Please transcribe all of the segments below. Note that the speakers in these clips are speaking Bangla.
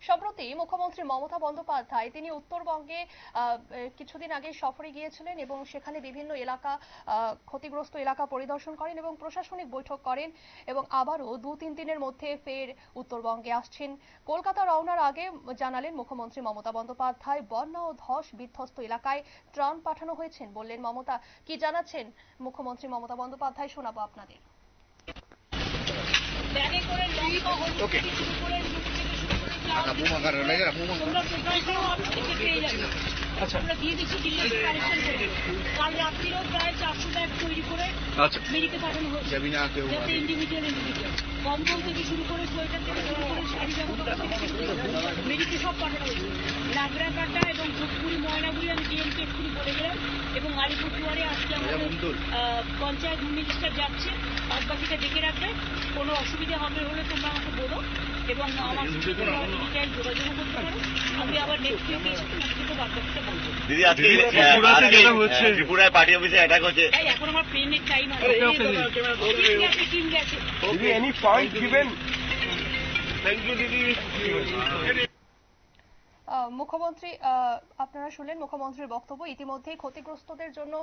সম্প্রতি মুখ্যমন্ত্রী মমতা বন্দ্যোপাধ্যায় তিনি উত্তরবঙ্গে কিছুদিন আগে সফরে গিয়েছিলেন এবং সেখানে বিভিন্ন এলাকা ক্ষতিগ্রস্ত এলাকা পরিদর্শন করেন এবং প্রশাসনিক বৈঠক করেন এবং আবারও 2-3 দিনের মধ্যে ফের উত্তরবঙ্গে আসছেন। কলকাতা রওনার আগে জানালেন মুখ্যমন্ত্রী মমতা বন্দ্যোপাধ্যায় বন্যা ও ধস বিধ্বস্ত এলাকায় ত্রাণ পাঠানো হয়েছে বললেন মমতা। কি জানাচ্ছেন মুখ্যমন্ত্রী মমতা বন্দ্যোপাধ্যায় শোনাবো আপনাদের। আমরা দিয়ে দিচ্ছি দিল্লি কালেকশন করে কাল রাত্রিও প্রায় 400 ব্যাগ তৈরি করে মেরিকে পাঠানো হয়েছে যাতে ইন্ডিভিজুয়াল কম্বল থেকে শুরু করে সোয়েটার থেকে শুরু করে শাড়ি জামা মেরিকে সব পাঠানো হয়েছে। নাগরাকাটা এবং ধূপগুড়ি ময়নাগুড়ি আমি ডিএমকে এক্ষুনি বলে গেলাম এবং আলিপুরদুয়ারে আজকে আমাদের পঞ্চায়েত মিনিস্টার যাচ্ছে, বাদ বাকিটা দেখে রাখবে। কোনো অসুবিধা হবে হলে তোমরা আমাকে বলো এবং আমার সাথে যোগাযোগ করতে পারো। আমি আবার নেক্সট উইকে এসে তোমাকে বাদ বাকিটা বলবো। দিদি আজকে ত্রিপুরায় পার্টি অফিসে অ্যাটাক হচ্ছে, এখন আমার প্লেনের টাইম আছে, টিম গেছে। Any point given? Thank you দিদি। মুখ্যমন্ত্রী আপনারা শুনলেন মুখ্যমন্ত্রীর বক্তব্য। ইতিমধ্যেই ক্ষতিগ্রস্তদের জন্য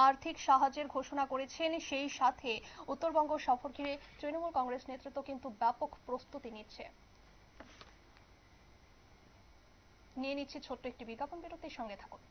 আর্থিক সাহায্যের ঘোষণা করেছেন। সেই সাথে উত্তরবঙ্গ সফর ঘিরে তৃণমূল কংগ্রেস নেতৃত্ব কিন্তু ব্যাপক প্রস্তুতি নিচ্ছে। নিয়ে নিচ্ছে ছোট্ট একটি বিজ্ঞাপন বিরতির সঙ্গে থাকুন।